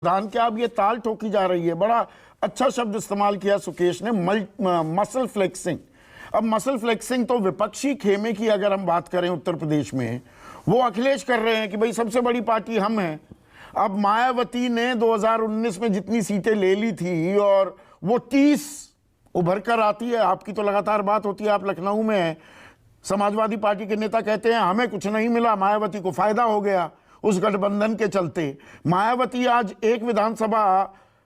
धान क्या अब ये ताल ठोकी जा रही है। बड़ा अच्छा शब्द इस्तेमाल किया सुकेश ने, मसल फ्लेक्सिंग। अब मसल फ्लेक्सिंग तो विपक्षी खेमे की अगर हम बात करें उत्तर प्रदेश में, वो अखिलेश कर रहे हैं कि भाई सबसे बड़ी पार्टी हम हैं। अब मायावती ने 2019 में जितनी सीटें ले ली थी और वो 30 उभर कर आती है। आपकी तो लगातार बात होती है, आप लखनऊ में हैं। समाजवादी पार्टी के नेता कहते हैं हमें कुछ नहीं मिला, मायावती को फायदा हो गया उस गठबंधन के चलते। मायावती आज एक विधानसभा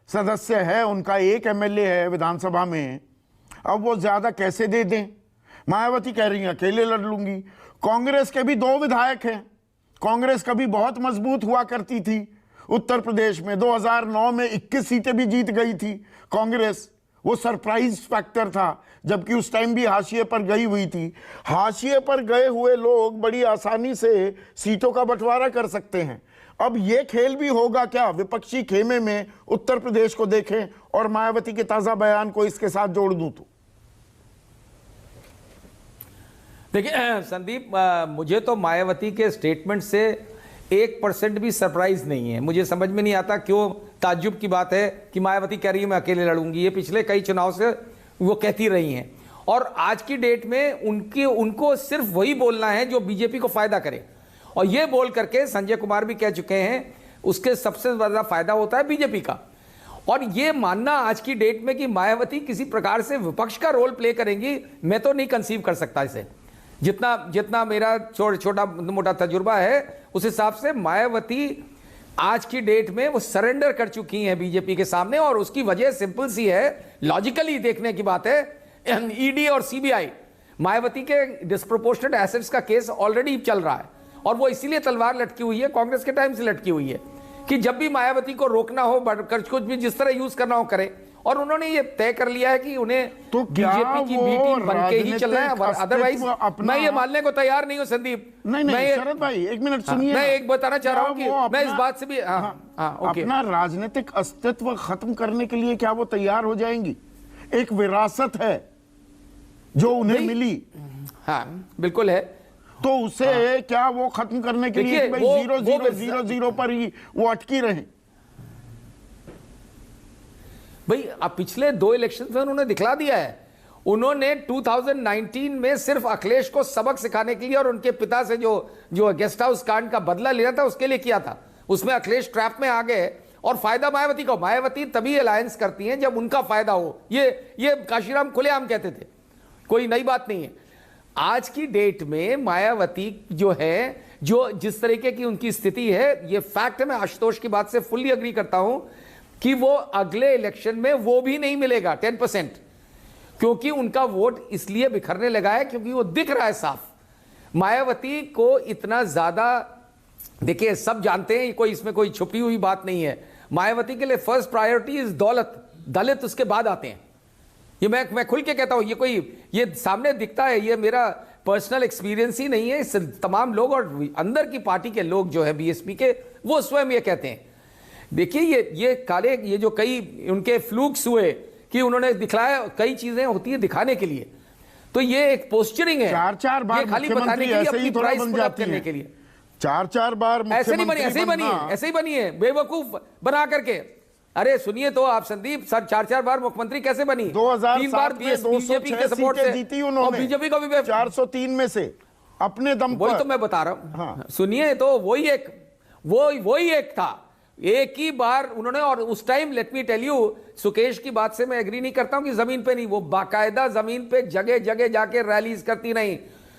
सदस्य है, उनका एक एमएलए है विधानसभा में। अब वो ज्यादा कैसे दे दें? मायावती कह रही हैं अकेले लड़ लूंगी। कांग्रेस के भी 2 विधायक हैं। कांग्रेस कभी बहुत मजबूत हुआ करती थी उत्तर प्रदेश में, 2009 में 21 सीटें भी जीत गई थी कांग्रेस। वो सरप्राइज फैक्टर था, जबकि उस टाइम भी हाशिए पर गई हुई थी। हाशिए पर गए हुए लोग बड़ी आसानी से सीटों का बंटवारा कर सकते हैं। अब ये खेल भी होगा क्या विपक्षी खेमे में? उत्तर प्रदेश को देखें और मायावती के ताजा बयान को इसके साथ जोड़ दूं तो देखिए संदीप, मुझे तो मायावती के स्टेटमेंट से 1% भी सरप्राइज नहीं है। मुझे समझ में नहीं आता क्यों ताज्जुब की बात है कि मायावती कह रही है मैं अकेले लड़ूंगी। ये पिछले कई चुनाव से वो कहती रही हैं और आज की डेट में उनको सिर्फ वही बोलना है जो बीजेपी को फायदा करे। और ये बोल करके संजय कुमार भी कह चुके हैं उसके सबसे ज्यादा फायदा होता है बीजेपी का। और ये मानना आज की डेट में कि मायावती किसी प्रकार से विपक्ष का रोल प्ले करेंगी, मैं तो नहीं कंसीव कर सकता इसे। जितना मेरा छोटा मोटा तजुर्बा है उस हिसाब से मायावती आज की डेट में वो सरेंडर कर चुकी हैं बीजेपी के सामने। और उसकी वजह सिंपल सी है, लॉजिकली देखने की बात है। ईडी और सीबीआई मायावती के डिस्प्रोपोर्शनेट एसेट्स का केस ऑलरेडी चल रहा है और वो इसीलिए तलवार लटकी हुई है, कांग्रेस के टाइम से लटकी हुई है कि जब भी मायावती को रोकना हो, कुछ भी जिस तरह यूज करना हो करे। और उन्होंने ये तय कर लिया है कि उन्हें तो बीजेपी की बी टीम बन के ही चलना है, अदरवाइज मैं ये मानने को तैयार नहीं हूं संदीप। नहीं शरद भाई एक मिनट सुनिए, मैं एक बताना चाह रहा हूं कि मैं इस बात से भी अपना राजनीतिक अस्तित्व खत्म करने के लिए क्या वो तैयार हो जाएंगी? एक विरासत है जो उन्हें मिली। हाँ बिल्कुल है, तो उसे क्या वो खत्म करने के लिए 0-0-0-0 पर ही वो अटकी रहे? भाई अब पिछले 2 इलेक्शन में उन्होंने दिखला दिया है। उन्होंने 2019 में सिर्फ अखिलेश को सबक सिखाने के लिए और उनके पिता से जो गेस्ट हाउस कांड का बदला लेना था उसके लिए किया था। उसमें अखिलेश ट्रैप में आ गए और फायदा मायावती को। मायावती तभी अलायंस करती हैं जब उनका फायदा हो। ये काशीराम खुलेआम कहते थे, कोई नई बात नहीं है। आज की डेट में मायावती जो है, जो जिस तरीके की उनकी स्थिति है, ये फैक्ट है। मैं आशुतोष की बात से फुल्ली अग्री करता हूं कि वो अगले इलेक्शन में वो भी नहीं मिलेगा 10%, क्योंकि उनका वोट इसलिए बिखरने लगा है क्योंकि वो दिख रहा है साफ। मायावती को इतना ज्यादा, देखिए सब जानते हैं, कोई इसमें कोई छुपी हुई बात नहीं है। मायावती के लिए फर्स्ट प्रायोरिटी इज दौलत, दलित उसके बाद आते हैं। ये मैं खुल के कहता हूं, ये सामने दिखता है, ये मेरा पर्सनल एक्सपीरियंस ही नहीं है। तमाम लोग और अंदर की पार्टी के लोग जो है बीएसपी के, वो स्वयं ये कहते हैं। देखिए ये जो कई उनके फ्लूक्स हुए कि उन्होंने दिखलाया, कई चीजें होती है दिखाने के लिए, तो ये एक पोस्चरिंग है। 4 बार खाली बताने के लिए, अपनी प्राइस पुट अप करने के लिए। 4 बार ऐसे नहीं बनी, ऐसे ही बनी है बेवकूफ बना करके। अरे सुनिए तो आप संदीप सर, 4 बार मुख्यमंत्री कैसे बनी? 3 बार बीजेपी के सपोर्ट से जीती उन्होंने, बीजेपी को भी 403 में से अपने दम पर। वही तो मैं बता रहा हूं। सुनिए तो वही एक था, एक ही बार उन्होंने। और उस time let me tell you, Sukesh की बात से मैं एग्री नहीं करता हूं कि जमीन पे नहीं, वो बाकायदा जमीन पे जगह जगह जाके रैलीज करती नहीं,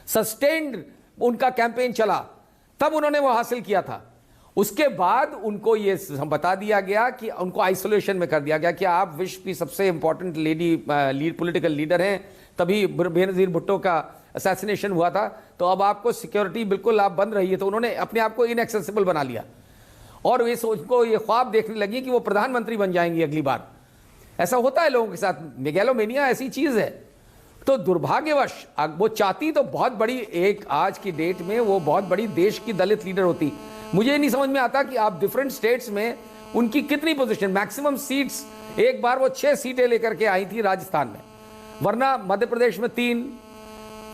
सस्टेन्ड उनका कैंपेन चला, तब उन्होंने वो हासिल किया था। उसके बाद उनको ये बता दिया गया कि उनको आइसोलेशन में कर दिया गया कि आप विश्व की सबसे इंपॉर्टेंट पॉलिटिकल लीडर हैं। तभी बेनजीर भुट्टो का असैसिनेशन हुआ था, तो अब आपको सिक्योरिटी बिल्कुल आप बंद रही है। तो उन्होंने अपने आप को इनएक्सेसिबल बना लिया और उनको ये ख्वाब देखने लगी कि वो प्रधानमंत्री बन जाएंगी अगली बार। ऐसा होता है लोगों के साथ, मेगालोमेनिया ऐसी चीज है। तो दुर्भाग्यवश वो चाहती तो बहुत बड़ी, एक आज की डेट में वो बहुत बड़ी देश की दलित लीडर होती। मुझे नहीं समझ में आता कि आप डिफरेंट स्टेट्स में उनकी कितनी पोजीशन, मैक्सिमम सीट्स, एक बार वो 6 सीटें लेकर के आई थी राजस्थान में, वरना मध्य प्रदेश में 3,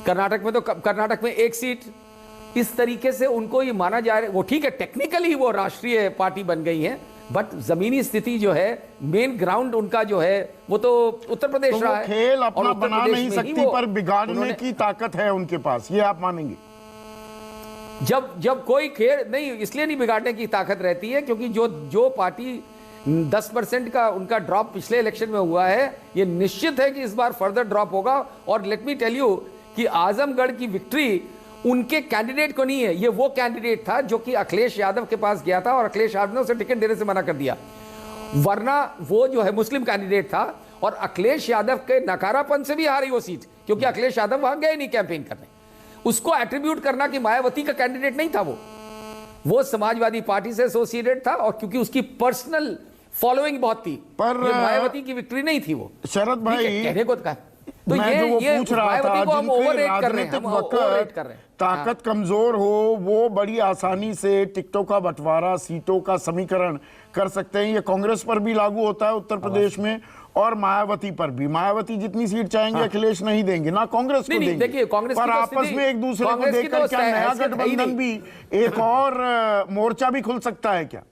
कर्नाटक में 1 सीट। इस तरीके से उनको ये माना जा रहा है, वो ठीक है टेक्निकली वो राष्ट्रीय पार्टी बन गई है, बट जमीनी स्थिति जो है, मेन ग्राउंड उनका जो है वो तो उत्तर प्रदेश तो रहा वो है। खेल और अपना उत्तर बना प्रदेश नहीं में ही सकती, वो पर बिगाड़ने उन्होंने- की ताकत है उनके पास, ये आप मानेंगे? जब कोई खेल नहीं, इसलिए नहीं बिगाड़ने की ताकत रहती है क्योंकि जो पार्टी 10% का उनका ड्रॉप पिछले इलेक्शन में हुआ है, ये निश्चित है कि इस बार फर्दर ड्रॉप होगा। और लेट मी टेल यू कि आजमगढ़ की विक्ट्री उनके कैंडिडेट को नहीं है, ये वो कैंडिडेट था जो कि अखिलेश यादव के पास गया था और अखिलेश यादव ने उसे टिकट देने से मना कर दिया। वरना वो जो है मुस्लिम कैंडिडेट था और अखिलेश यादव के नकारापन से भी हारी वो सीट, क्योंकि अखिलेश यादव वहां गए नहीं कैंपेन करने। उसको एट्रीब्यूट करना कि मायावती का कैंडिडेट नहीं था, वो समाजवादी पार्टी से एसोसिएटेड था और क्योंकि उसकी पर्सनल फॉलोइंग बहुत थी, पर ये मायावती की विक्ट्री नहीं थी वो। शरद भाई, कहने को कहा तो मैं जो वो ये पूछ रहा था, मायावती को हम जिनके ओवररेट कर रहे हैं, राजनीतिक हम ओवररेट कर वक्त रहे हैं। ताकत कमजोर हो, वो बड़ी आसानी से टिकटों का बंटवारा, सीटों का समीकरण कर सकते हैं। ये कांग्रेस पर भी लागू होता है उत्तर प्रदेश में और मायावती पर भी। मायावती जितनी सीट चाहेंगे अखिलेश नहीं देंगे, ना कांग्रेस को नहीं, देंगे। देखिए, कांग्रेस पर की तो आपस स्थिति- में एक दूसरे को कांग्रेस की देखकर तो क्या नया हैसियत है ही गठबंधन नहीं। भी एक और मोर्चा भी खुल सकता है क्या?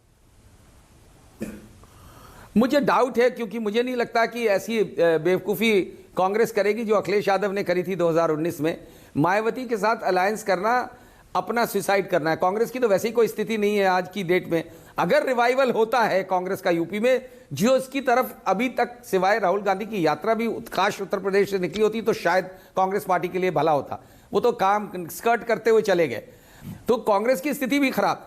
मुझे डाउट है, क्योंकि मुझे नहीं लगता कि ऐसी बेवकूफ़ी कांग्रेस करेगी जो अखिलेश यादव ने करी थी 2019 में। मायावती के साथ अलायंस करना अपना सुसाइड करना है। कांग्रेस की तो वैसे ही कोई स्थिति नहीं है आज की डेट में। अगर रिवाइवल होता है कांग्रेस का यूपी में, जो इसकी तरफ अभी तक सिवाय राहुल गांधी की यात्रा भी उत्काश उत्तर प्रदेश से निकली होती तो शायद कांग्रेस पार्टी के लिए भला होता। वो तो काम स्कर्ट करते हुए चले गए, तो कांग्रेस की स्थिति भी खराब।